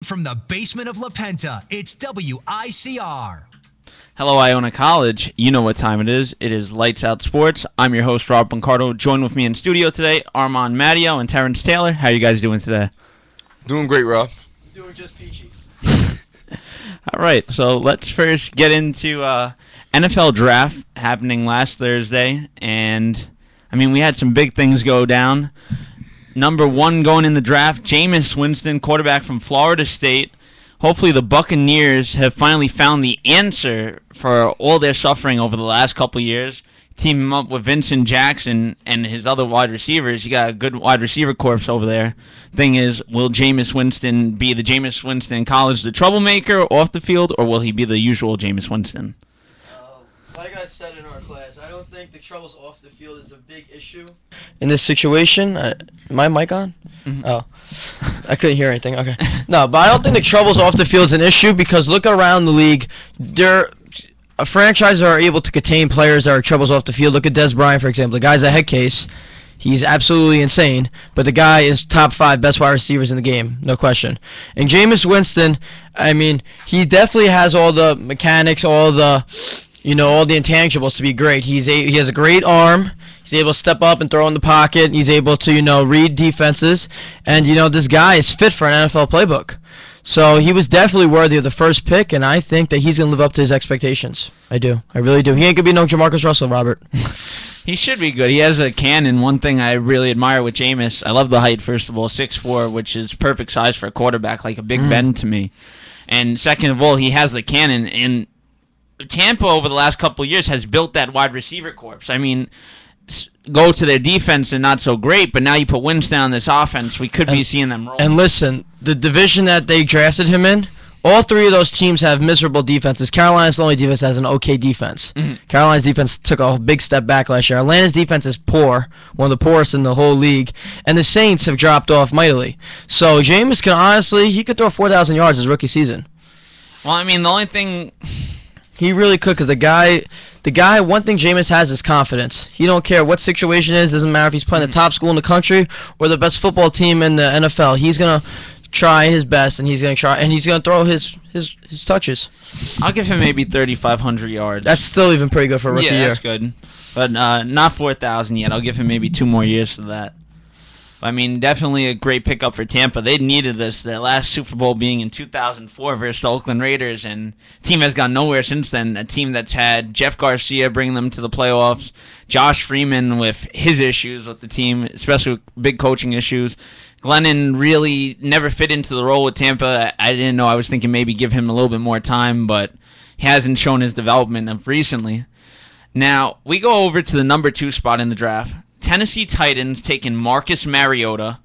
From the basement of La Penta, it's WICR. Hello, Iona College. You know what time it is. It is Lights Out Sports. I'm your host, Rob Bancardo. Joined with me in studio today, Armand Matteo and Terrence Taylor. How are you guys doing today? Doing great, Rob. Doing just peachy. All right, so let's first get into NFL draft happening last Thursday. And, I mean, we had some big things go down. Number one going in the draft, Jameis Winston, quarterback from Florida State. Hopefully the Buccaneers have finally found the answer for all their suffering over the last couple years. Team him up with Vincent Jackson and his other wide receivers. You got a good wide receiver corps over there. Thing is, will Jameis Winston be the Jameis Winston in college, the troublemaker off the field, or will he be the usual Jameis Winston? Like I said in our class, I don't think the troubles off the field is a big issue. In this situation, my mic on? Mm-hmm. Oh, I couldn't hear anything. Okay. No, but I don't think the troubles off the field is an issue because look around the league. Franchises are able to contain players that are troubles off the field. Look at Des Bryant, for example. The guy's a head case. He's absolutely insane, but the guy is top 5 best wide receivers in the game, no question. And Jameis Winston, I mean, he definitely has all the mechanics, all the intangibles to be great. He has a great arm. He's able to step up and throw in the pocket. He's able to, read defenses. And, this guy is fit for an NFL playbook. So he was definitely worthy of the first pick, and I think that he's going to live up to his expectations. I do. I really do. He ain't going to be no Jamarcus Russell, Robert. He should be good. He has a cannon. One thing I really admire with Jameis, I love the height, first of all, 6'4", which is perfect size for a quarterback, like a Big Ben to me. And second of all, he has the cannon. And Tampa, over the last couple of years, has built that wide receiver corps. I mean, go to their defense and not so great, but now you put Winston on this offense, we could be seeing them roll. And listen, the division that they drafted him in, all three of those teams have miserable defenses. Carolina's the only defense that has an okay defense. Mm-hmm. Carolina's defense took a big step back last year. Atlanta's defense is poor, one of the poorest in the whole league. And the Saints have dropped off mightily. So Jameis can honestly, he could throw 4,000 yards his rookie season. Well, I mean, the only thing... He really could, because the guy, one thing Jameis has is confidence. He don't care what situation it is. Doesn't matter if he's playing the top school in the country or the best football team in the NFL. He's gonna try his best, and he's gonna throw his touches. I'll give him maybe 3,500 yards. That's still even pretty good for a rookie year. Yeah, that's good. But not 4,000 yet. I'll give him maybe 2 more years for that. I mean, definitely a great pickup for Tampa. They needed this. Their last Super Bowl being in 2004 versus the Oakland Raiders, and the team has gone nowhere since then. A team that's had Jeff Garcia bring them to the playoffs, Josh Freeman with his issues with the team, especially with big coaching issues. Glennon really never fit into the role with Tampa. I didn't know. I was thinking maybe give him a little bit more time, but he hasn't shown his development of recently. Now, we go over to the number 2 spot in the draft. Tennessee Titans taking Marcus Mariota.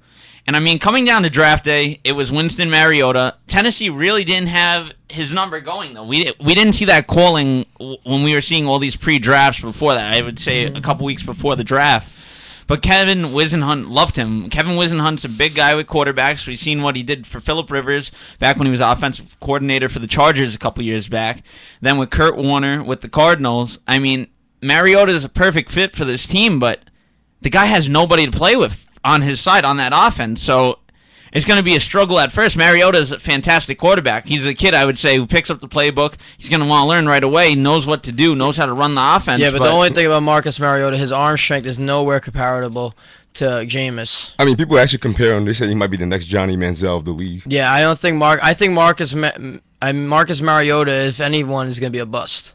And, I mean, coming down to draft day, it was Winston Mariota. Tennessee really didn't have his number going, though. We didn't see that calling when we were seeing all these pre-drafts before that. I would say a couple weeks before the draft. But Kevin Wisenhunt loved him. Kevin Wisenhunt's a big guy with quarterbacks. We've seen what he did for Phillip Rivers back when he was offensive coordinator for the Chargers a couple years back. Then with Kurt Warner with the Cardinals. I mean, Mariota is a perfect fit for this team, but the guy has nobody to play with on his side on that offense, so it's going to be a struggle at first. Mariota is a fantastic quarterback. He's a kid, I would say, who picks up the playbook. He's going to want to learn right away, knows what to do, knows how to run the offense. Yeah, but the only thing about Marcus Mariota, his arm strength is nowhere comparable to Jameis. I mean, people actually compare him. They say he might be the next Johnny Manziel of the league. Yeah, I think Marcus Mariota, if anyone, is going to be a bust.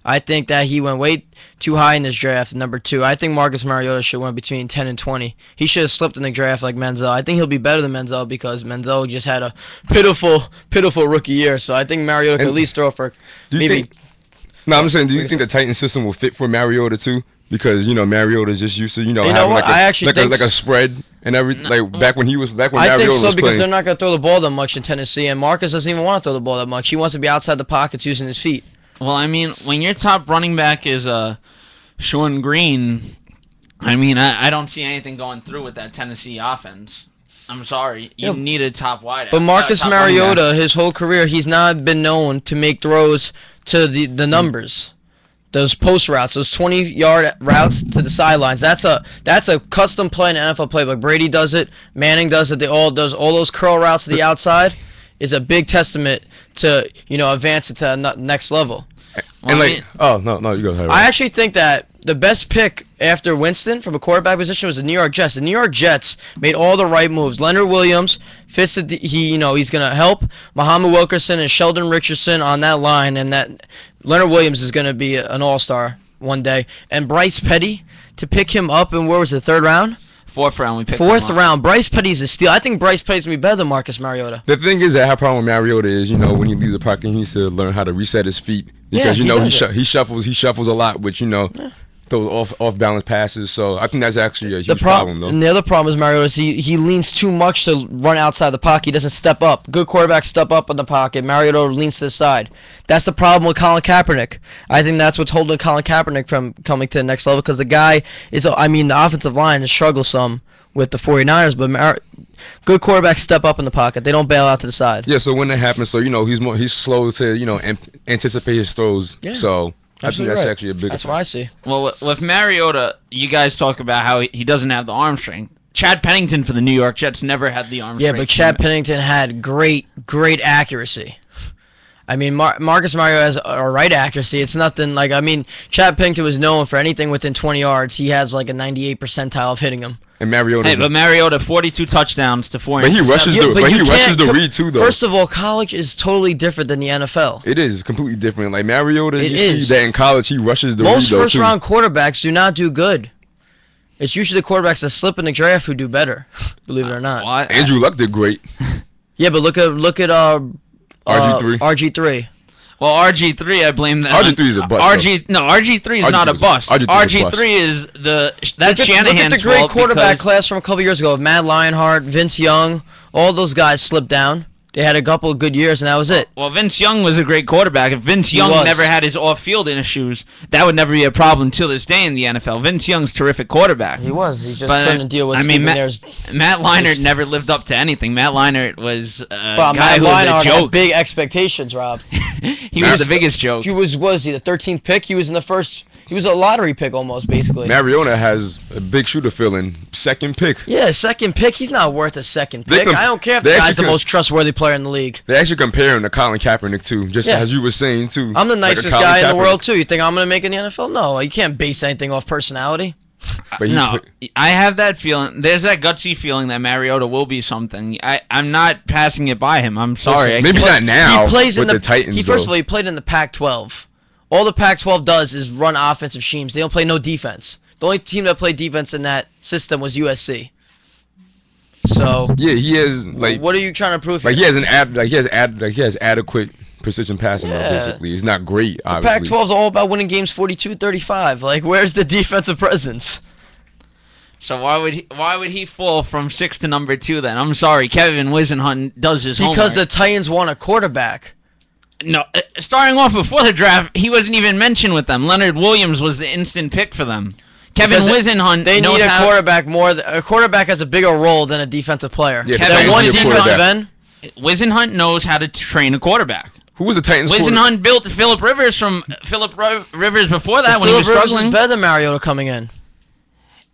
I think that he went way too high in this draft, number 2. I think Marcus Mariota should went between 10 and 20. He should have slipped in the draft like Manziel. I think he'll be better than Manziel because Manziel just had a pitiful rookie year. So I think Mariota could at least throw for maybe... I'm saying, do you think the Titan system will fit for Mariota too? Because, Mariota is just used to, having what? I actually think like a spread and everything. Like back when Mariota was playing. I think so because they're not going to throw the ball that much in Tennessee, and Marcus doesn't even want to throw the ball that much. He wants to be outside the pockets using his feet. Well, I mean, when your top running back is Sean Green, I mean, I don't see anything going through with that Tennessee offense. I'm sorry. You need a top wide. But Marcus Mariota, his whole career, he's not been known to make throws to the numbers. Those post routes, those 20-yard routes to the sidelines. That's a custom play in an NFL playbook. Brady does it. Manning does it. They all does all those curl routes to the outside. is a big testament to advance it to the next level. And no, you go ahead. I actually think that the best pick after Winston from a quarterback position was the New York Jets. The New York Jets made all the right moves. Leonard Williams fits he's going to help Muhammad Wilkerson and Sheldon Richardson on that line, and that Leonard Williams is going to be an all-star one day. And Bryce Petty, to pick him up in, where was it, 3rd round? 4th round, we picked Fourth round. Bryce Petty's a steal. I think Bryce Petty's going to be better than Marcus Mariota. The thing is, that I have a problem with Mariota is, when he leaves the pocket, he needs to learn how to reset his feet. Because, he shuffles a lot with, those off balance passes. So I think that's actually a huge problem, though. And the other problem is Mariota is he leans too much to run outside the pocket. He doesn't step up. Good quarterbacks step up in the pocket. Mariota leans to the side. That's the problem with Colin Kaepernick. I think that's what's holding Colin Kaepernick from coming to the next level, because the guy is, the offensive line struggles some with the 49ers, but good quarterbacks step up in the pocket. They don't bail out to the side. Yeah, so when that happens, he's slow to, anticipate his throws. Yeah. So I think that's actually a big. That's what I see. Well, with Mariota, you guys talk about how he doesn't have the arm strength. Chad Pennington for the New York Jets never had the arm strength. Yeah, but Chad Pennington had great accuracy. Marcus Mariota has a right accuracy. It's nothing like, Chad Pennington was known for anything within 20 yards. He has like a 98th percentile of hitting him. And Mariota. But Mariota, 42 touchdowns to 4. But he rushes the read too, though. First of all, college is totally different than the NFL. It is completely different. Like Mariota, you see that in college, he rushes the read. Most first-round quarterbacks do not do good. It's usually the quarterbacks that slip in the draft who do better. Believe it or not. What? Andrew Luck did great. Yeah, but look at RG3. RG3. Well, RG3, I blame that. RG3 is a bust. RG3 is not a bust. RG3 is that's Shanahan's Look at the great quarterback class from a couple years ago. Matt Lionheart, Vince Young, all those guys slipped down. They had a couple of good years, and that was it. Well, Vince Young was a great quarterback. If Vince Young never had his off-field issues, that would never be a problem till this day in the NFL. Vince Young's a terrific quarterback. He was. He just couldn't deal with Matt Leinart never lived up to anything. Matt Leinart was a guy who was a joke. Had big expectations, Rob. He was the biggest joke. Was he the 13th pick? He was in the first. He was a lottery pick almost, basically. Mariota has a big shooter feeling. 2nd pick. Yeah, 2nd pick. He's not worth a 2nd pick. I don't care if the guy's the most trustworthy player in the league. They actually compare him to Colin Kaepernick, too, just as you were saying, too. I'm the nicest guy in the world, too. You think I'm going to make it in the NFL? No, you can't base anything off personality. I have that feeling. There's that gutsy feeling that Mariota will be something. I'm not passing it by him. I'm sorry. Maybe not now. He plays with the Titans. First of all, he played in the Pac-12. All the Pac-12 does is run offensive schemes. They don't play no defense. The only team that played defense in that system was USC. So yeah, he has What are you trying to prove? He has adequate precision passing. Basically, he's not great. Obviously, Pac-12 is all about winning games 42-35. Like, where's the defensive presence? So why would he fall from 6 to number 2 then? I'm sorry, Kevin Wisenhunt does his homework. Because the Titans want a quarterback. No, starting off before the draft, he wasn't even mentioned with them. Leonard Williams was the instant pick for them. Kevin Wisenhunt. They need a quarterback more. A quarterback has a bigger role than a defensive player. Yeah, that one defensive end. Wisenhunt knows how to train a quarterback. Who was the Titans? Wisenhunt built Phillip Rivers from Phillip Rivers before that when he was Phillip struggling. Rivers is better than Mariota coming in.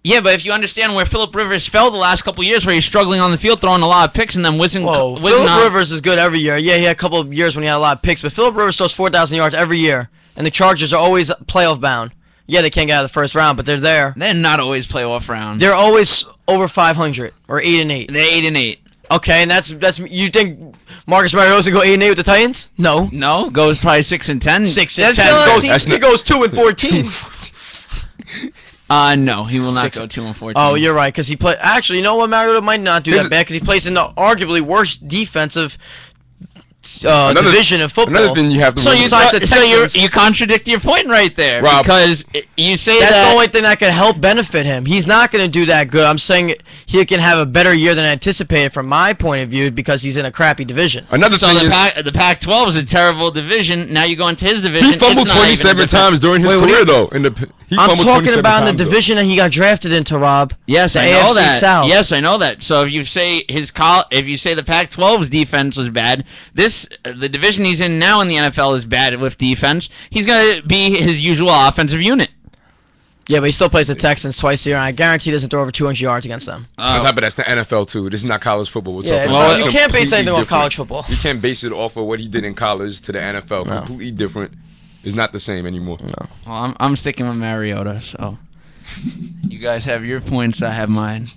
Yeah, but if you understand where Phillip Rivers fell the last couple of years, where he's struggling on the field, throwing a lot of picks, and then Phillip Rivers is good every year. Yeah, he had a couple of years when he had a lot of picks, but Phillip Rivers throws 4,000 yards every year, and the Chargers are always playoff bound. Yeah, they can't get out of the first round, but they're there. They're not always playoff round. They're always over 500 or 8-8. They're 8-8. Okay, and that's you think Marcus Mariota go 8-8 with the Titans? No, goes probably 6-10. 6-10. He goes 2-14. No, he will not go 2-14. Oh, you're right, because he played. Actually, you know what? Mariota might not do that bad because he plays in the arguably worst defensive division of football. Another thing you have to you contradict your point right there, Rob, because you say that's the only thing that can help benefit him. He's not going to do that good. I'm saying he can have a better year than anticipated from my point of view because he's in a crappy division. The Pac-12 is a terrible division. Now you go into his division. He fumbled 27 times during his career, though. I'm talking about in the division that he got drafted into, Rob. Yes, I know that. Yes, I know that. So if you say the Pac-12's defense was bad, the division he's in now in the NFL is bad with defense. He's going to be his usual offensive unit. Yeah, but he still plays the Texans twice a year, and I guarantee he doesn't throw over 200 yards against them. On top of that's the NFL too. This is not college football. We're Yeah, talking well, about. you can't base Completely anything off different. college football. You can't base it off of what he did in college to the NFL. No. Completely different. It's not the same anymore. No. Well, I'm sticking with Mariota, so you guys have your points, I have mine.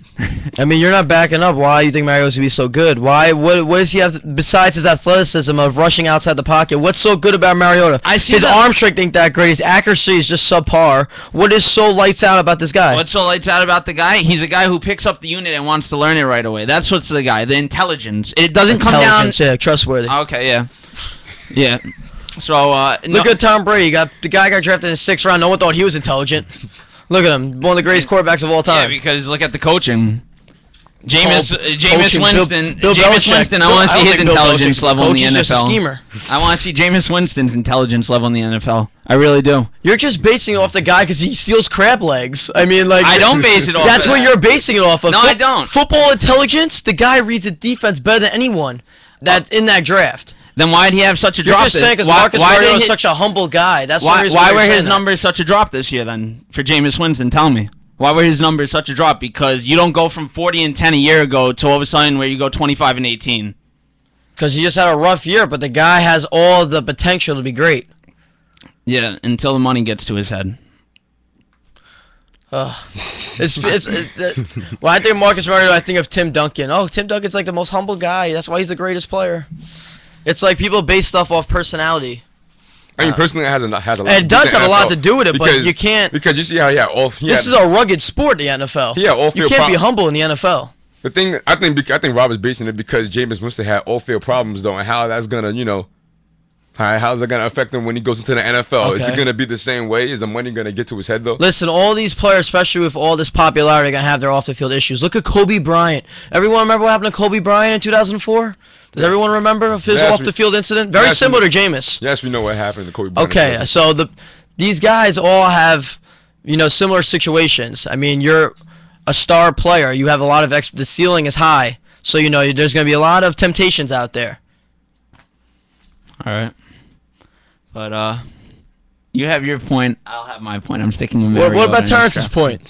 I mean, you're not backing up why you think Mariota's going to be so good. Why? What does he have besides his athleticism of rushing outside the pocket? What's so good about Mariota? I see his that- arm strength ain't that great. His accuracy is just subpar. What is so lights out about this guy? What's so lights out about the guy? He's a guy who picks up the unit and wants to learn it right away. That's what's the guy. The intelligence. It doesn't come down. Intelligence, yeah, trustworthy. Okay, yeah. Yeah. So, Look at Tom Brady. The guy got drafted in the 6th round. No one thought he was intelligent. Look at him. One of the greatest quarterbacks of all Yeah, time. because look at the coaching. Jameis Coaching. Winston. Bill Jameis Belichick. Winston. I want to see don't his think Bill intelligence Belichick's level in the coach. He's just a NFL. schemer. I want to see Jameis Winston's intelligence level in the NFL. I really do. You're just basing it off the guy because he steals crab legs. I mean, like I don't base it off That's of what that. you're basing it off of. No, I don't. Football intelligence. The guy reads the defense better than anyone that's in that draft. Then why did he have such a You're drop? just saying because Why- Marcus why Mariota did is he- such a humble guy. That's Why, the reason why you're were saying his that. numbers such a drop this year then for Jameis Winston? Tell me. Why were his numbers such a drop? Because you don't go from 40-10 a year ago to all of a sudden where you go 25-18. Because he just had a rough year, but the guy has all the potential to be great. Yeah, until the money gets to his head. When I think of Marcus Mariota, I think of Tim Duncan. Oh, Tim Duncan's like the most humble guy. That's why he's the greatest player. It's like people base stuff off personality. I mean, personally, it has a lot. And it does have a lot to do with it, but Because- you can't. Because you see how This is a rugged sport, the NFL. Yeah, all You field can't be problem. humble in the NFL. The thing I think Rob is basing it because Jameis Winston had off-field problems though, and how that's gonna how's that gonna affect him when he goes into the NFL? Is Okay. it gonna be the same way? Is the money gonna get to his head though? Listen, all these players, especially with all this popularity, are going to have their off-the-field issues. Look at Kobe Bryant. Everyone remember what happened to Kobe Bryant in 2004? Does everyone remember of his Yes, off-the-field incident? Very yes, similar to Jameis. Yes, we know what happened to Kobe Bryant. Okay, so these guys all have, similar situations. I mean, you're a star player. You have a lot of the ceiling is high, so there's going to be a lot of temptations out there. All right. But you have your point. I'll have my point. I'm sticking with Mariota. What about in this Terrence's draft. point?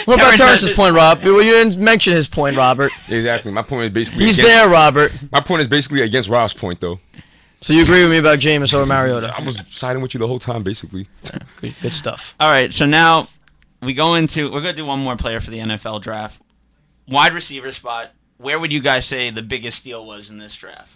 What about Terrence's point, Rob? Well, you didn't mention his point, Robert. Exactly. My point is basically He's against, there, Robert. My point is basically against Rob's point though. So you agree with me about Jameis over Mariota? I was siding with you the whole time basically. Good stuff. All right. So now we're going to do one more player for the NFL draft. Wide receiver spot. Where would you guys say the biggest steal was in this draft?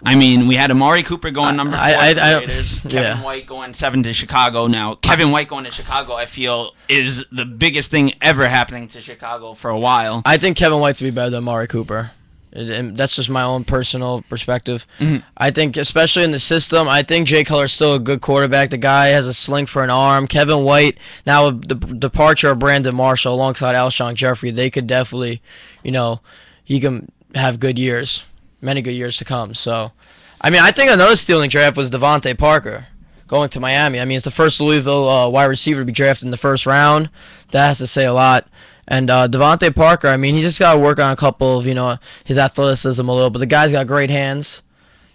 I mean, we had Amari Cooper going number 4 to the Raiders. Kevin White going 7 to Chicago. Now, Kevin White going to Chicago, I feel, is the biggest thing ever happening to Chicago for a while. I think Kevin White to be better than Amari Cooper. And that's just my own personal perspective. Mm-hmm. I think, especially in the system, I think Jay Cutler's still a good quarterback. The guy has a sling for an arm. Kevin White, now with the departure of Brandon Marshall alongside Alshon Jeffrey, they could definitely, he can have good years, many good years to come. So, I mean, I think another stealing draft was Devontae Parker going to Miami. I mean, it's the first Louisville wide receiver to be drafted in the first round. That has to say a lot. And Devontae Parker, I mean, he just got to work on a couple of, his athleticism a little, but the guy's got great hands.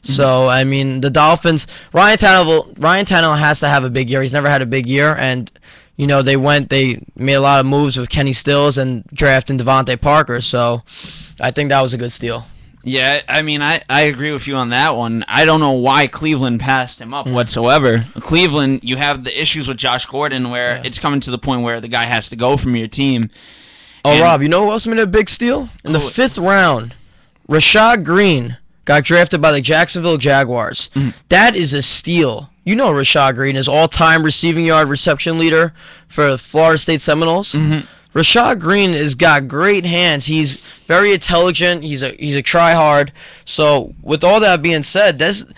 Mm-hmm. So, I mean, the Dolphins, Ryan Tannehill has to have a big year. He's never had a big year, and, they made a lot of moves with Kenny Stills and drafting Devontae Parker, so I think that was a good steal. Yeah, I mean, I agree with you on that one. I don't know why Cleveland passed him up whatsoever. Cleveland, you have the issues with Josh Gordon where it's coming to the point where the guy has to go from your team. Oh, Rob, you know who else made a big steal? In the 5th round, Rashad Green got drafted by the Jacksonville Jaguars. That is a steal. You know Rashad Green is all-time receiving yard reception leader for the Florida State Seminoles. Rashad Green has got great hands. He's very intelligent. He's a try-hard. So, with all that being said, the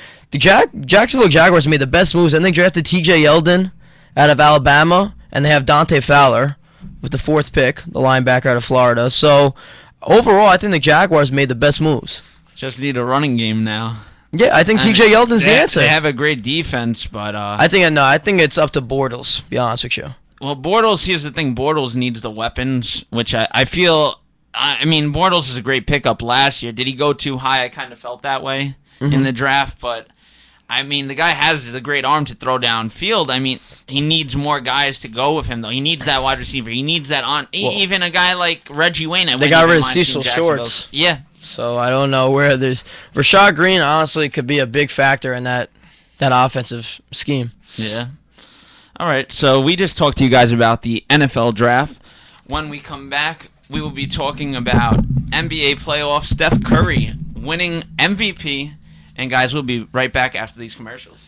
Jacksonville Jaguars made the best moves. And they drafted T.J. Yeldon out of Alabama, and they have Dante Fowler with the 4th pick, the linebacker out of Florida. So, overall, I think the Jaguars made the best moves. Just need a running game now. Yeah, I think T.J. Yeldon's the answer. They have a great defense, but I think it's up to Bortles, to be honest with you. Well, Bortles, here's the thing. Bortles needs the weapons, which I feel... I mean, Bortles is a great pickup last year. Did he go too high? I kind of felt that way in the draft, but I mean, the guy has the great arm to throw downfield. I mean, he needs more guys to go with him, though. He needs that wide receiver. He needs that even a guy like Reggie Wayne. They got rid of Cecil Shorts. Yeah. So I don't know where there's Rashad Green. Honestly, could be a big factor in that offensive scheme. Yeah. All right. So we just talked to you guys about the NFL draft. When we come back, we will be talking about NBA playoffs. Steph Curry winning MVP. And guys, we'll be right back after these commercials.